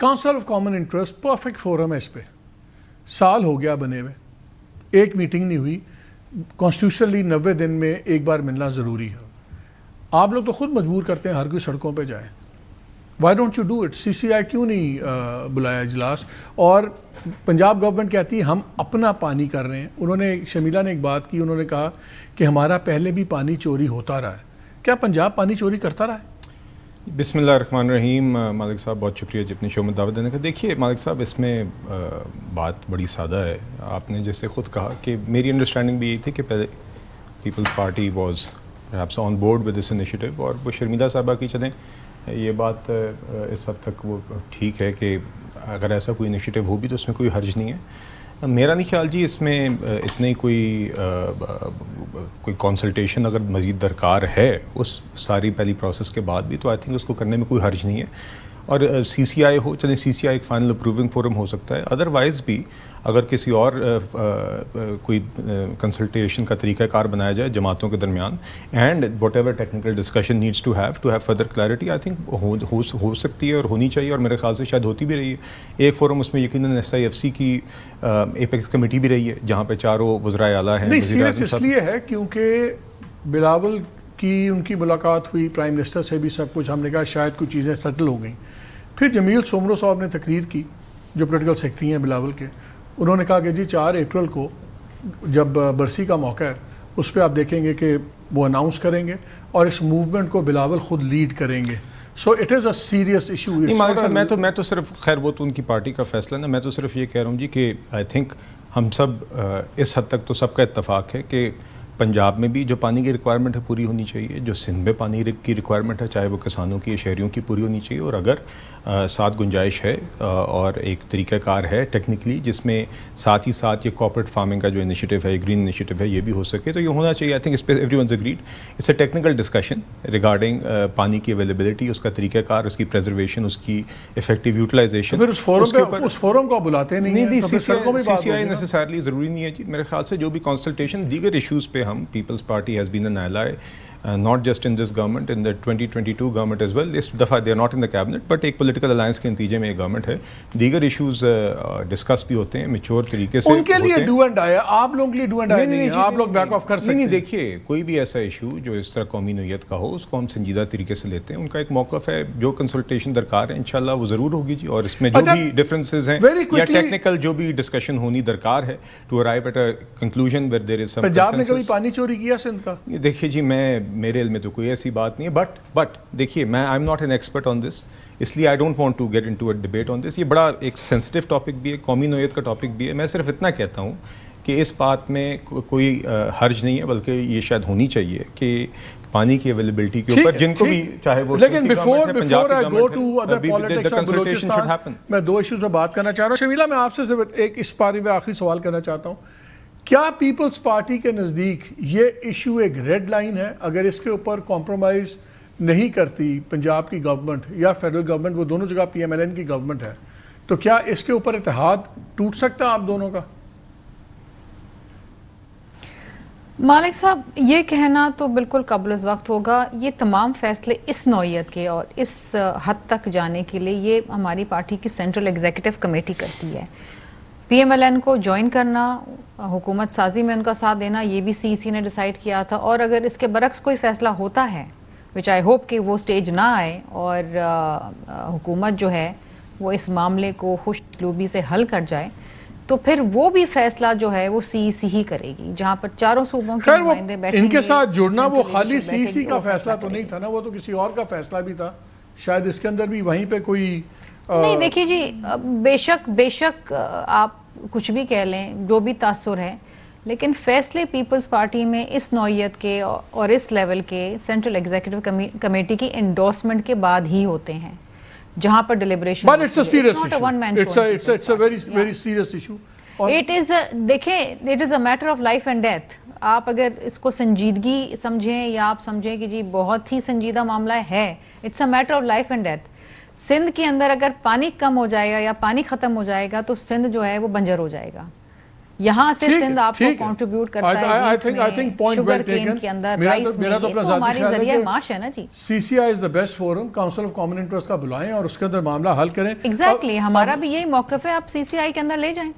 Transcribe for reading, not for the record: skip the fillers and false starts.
Council of common interest perfect forum ہے اس پہ. سال ہو گیا بنے ہوئے, ایک میٹنگ نہیں ہوئی. کانسٹیٹیوشنلی 90 دن میں ایک بار ملنا ضروری ہے. آپ لوگ تو خود مجبور کرتے ہیں ہر کوئی سڑکوں پہ جائے. Why don't you do it? C C I کیوں نہیں بلایا اجلاس؟ اور پنجاب گورنمنٹ کہتی ہے ہم اپنا پانی کر رہے ہیں. انہوں نے, شمیلہ نے ایک بات کی, انہوں نے کہا کہ ہمارا پہلے بھی پانی چوری ہوتا رہا ہے. کیا پنجاب پانی چوری کرتا رہا ہے؟ بسم اللہ الرحمن الرحیم. مالک صاحب بہت شکریہ جی اپنی شو میں دعوت دینے کا. دیکھیے مالک صاحب, اس میں بات بڑی سادہ ہے. آپ نے جیسے خود کہا کہ میری انڈرسٹینڈنگ بھی یہی تھی کہ پہلے Peoples Party was perhaps on board with this initiative, اور وہ شرمیلا صاحبہ کی چلیں یہ بات اس حد تک وہ ٹھیک ہے کہ اگر ایسا کوئی انیشیٹو ہو بھی تو اس میں کوئی حرج نہیں ہے. میرا نہیں خیال جی اس میں اتنی کوئی کنسلٹیشن اگر مزید درکار ہے اس ساری پہلی پروسیس کے بعد بھی, تو آئی تھنک اس کو کرنے میں کوئی حرج نہیں ہے. اور سی سی آئی ہو, چلیں سی سی آئی ایک فائنل اپروونگ فورم ہو سکتا ہے. ادروائز بھی اگر کسی اور کوئی کنسلٹیشن کا طریقہ کار بنایا جائے جماعتوں کے درمیان, and whatever technical discussion needs to have further clarity, I think ہو سکتی ہے اور ہونی چاہیے, اور میرے خیال سے شاید ہوتی بھی رہی ہے. ایک فورم اس میں یقیناً ایس آئی ایف سی کی ایپیکس کمیٹی بھی رہی ہے جہاں پہ چاروں وزرائے اعلیٰ ہیں. نہیں, سیریس اس لیے ہے کیونکہ بلاول کی ان کی ملاقات ہوئی پرائم منسٹر سے بھی, سب کچھ, ہم نے کہا شاید کچھ چیزیں سیٹل ہو گئیں. پھر جمیل سومرو صاحب نے تقریر کی جو پولیٹیکل سیکرٹری ہیں بلاول کے. انہوں نے کہا کہ جی 4 اپریل کو جب برسی کا موقع ہے اس پہ آپ دیکھیں گے کہ وہ اناؤنس کریں گے اور اس موومنٹ کو بلاول خود لیڈ کریں گے. So it is a serious issue. میں تو صرف, خیر وہ تو ان کی پارٹی کا فیصلہ نا, میں تو صرف یہ کہہ رہا ہوں جی کہ آئی تھنک ہم سب اس حد تک تو سب کا اتفاق ہے کہ پنجاب میں بھی جو پانی کی ریکوائرمنٹ ہے پوری ہونی چاہیے, جو سندھ میں پانی کی ریکوائرمنٹ ہے چاہے وہ کسانوں کی یا شہریوں کی پوری ہونی چاہیے. اور اگر ساتھ گنجائش ہے اور ایک طریقہ کار ہے ٹیکنیکلی جس میں ساتھ ہی ساتھ یہ کارپوریٹ فارمنگ کا جو انیشیٹو ہے, گرین انیشیٹو ہے, یہ بھی ہو سکے تو یہ ہونا چاہیے. آئی تھنک اس پہ everyone's agreed. It's a technical discussion regarding پانی کی اویلیبلٹی, اس کا طریقہ کار, اس کی پریزرویشن, اس کی افیکٹو یوٹیلائزیشن. اس فورم کو بلاتے نہیں, سی سی آئی نیسسرلی ضروری نہیں ہے جی. میرے خیال سے جو بھی کنسلٹیشن دیگر ایشوز پہ ہم, Peoples Party has been an ally not just in this government, in the 2022 government as well. اس دفعہ they are not in the cabinet, but ایک political alliance کے نتیجے میں ایک گورنمنٹ ہے. دیگر ایشوز ڈسکس بھی ہوتے ہیں میچور طریقے سے. ان کے لیے ڈو اینڈ آئی ہے, آپ لوگوں کے لیے ڈو اینڈ آئی نہیں ہے, آپ لوگ بیک آف کر سکتے ہیں. نہیں, دیکھیے کوئی بھی ایسا ایشو جو اس طرح قومی نوعیت کا ہو اس کو ہم سنجیدہ طریقے سے لیتے ہیں. ان کا ایک موقف ہے, جو کنسلٹیشن درکار ہے انشاءاللہ وہ ضرور ہوگی جی. اور اس میں جو بھی ڈفرینسز ہیں یا ٹیکنیکل جو بھی ڈسکشن ہونی درکار ہے to arrive at a conclusion where there is some. Punjab نے کبھی پانی چوری کیا سندھ کا؟ دیکھیے جی, میرے علم میں تو کوئی ایسی بات نہیں ہے, بٹ دیکھیے میں I am not an expert on this, اس لیے I don't want to get into a debate on this. یہ بڑا ایک سینسٹیو ٹاپک بھی ہے, قومی نوعیت کا ٹاپک بھی ہے. میں صرف اتنا کہتا ہوں کہ اس بات میں کوئی حرج نہیں ہے, بلکہ یہ شاید ہونی چاہیے کہ پانی کی اویلیبلٹی کے اوپر جن کو بھی چاہے وہ, لیکن before I go to other politics of Balochistan میں 2 ایشوز پہ بات کرنا چاہ رہا ہوں. شمیلہ میں آپ سے ایک اس بارے میں آخری سوال کرنا چاہتا ہوں. کیا پیپلز پارٹی کے نزدیک یہ ایشو ایک ریڈ لائن ہے؟ اگر اس کے اوپر کمپرومائز نہیں کرتی پنجاب کی گورنمنٹ یا فیڈرل گورنمنٹ, وہ دونوں جگہ پی ایم ایل این کی گورنمنٹ ہے, تو کیا اس کے اوپر اتحاد ٹوٹ سکتا ہے آپ دونوں کا؟ مالک صاحب یہ کہنا تو بالکل قبل از وقت ہوگا. یہ تمام فیصلے اس نوعیت کے اور اس حد تک جانے کے لیے یہ ہماری پارٹی کی سینٹرل ایگزیکٹو کمیٹی کرتی ہے. پی ایم ایل این کو جوائن کرنا, حکومت سازی میں ان کا ساتھ دینا, یہ بھی سی سی نے ڈیسائیڈ کیا تھا. اور اگر اس کے برعکس کوئی فیصلہ ہوتا ہے, وچ آئی ہوپ کہ وہ سٹیج نہ آئے اور حکومت جو ہے وہ اس معاملے کو خوش اسلوبی سے حل کر جائے, تو پھر وہ بھی فیصلہ جو ہے وہ سی سی ہی کرے گی, جہاں پر چاروں صوبوں کے نمائندے بیٹھیں گے. ان کے ساتھ جڑنا وہ خالی سی سی کا فیصلہ تو نہیں تھا نا, وہ تو کسی اور کا فیصلہ بھی تھا. شاید اس کے اندر بھی وہیں پہ کوئی نہیں. دیکھیے جی, بے شک آپ کچھ بھی کہہ لیں, جو بھی تاثر ہے, لیکن فیصلے پیپلز پارٹی میں اس نوعیت کے اور اس لیول کے سینٹرل ایگزیکٹو کمیٹی کی انڈورسمنٹ کے بعد ہی ہوتے ہیں, جہاں پر deliberation. But it's a serious issue. It's a very serious issue. دیکھیں, it is a matter of life and death. آپ اگر اس کو سنجیدگی سمجھیں یا آپ سمجھیں کہ جی بہت ہی سنجیدہ معاملہ ہے, it's a matter of life and death. Sindh کے اندر اگر پانی کم ہو جائے گا یا پانی ختم ہو جائے گا تو سندھ جو ہے وہ بنجر ہو جائے گا. یہاں سے سندھ آپ کو کنٹریبیوٹ کرتا ہے شوگر کین کے اندر رائس میں, یہ تو ہماری ذریعہ معاش ہے نا جی. C C I is the best forum, council of common interest کا بلائیں اور اس کے اندر معاملہ حل کریں. ایگزیکٹلی ہمارا بھی یہی موقف ہے, آپ سی سی آئی کے اندر لے جائیں.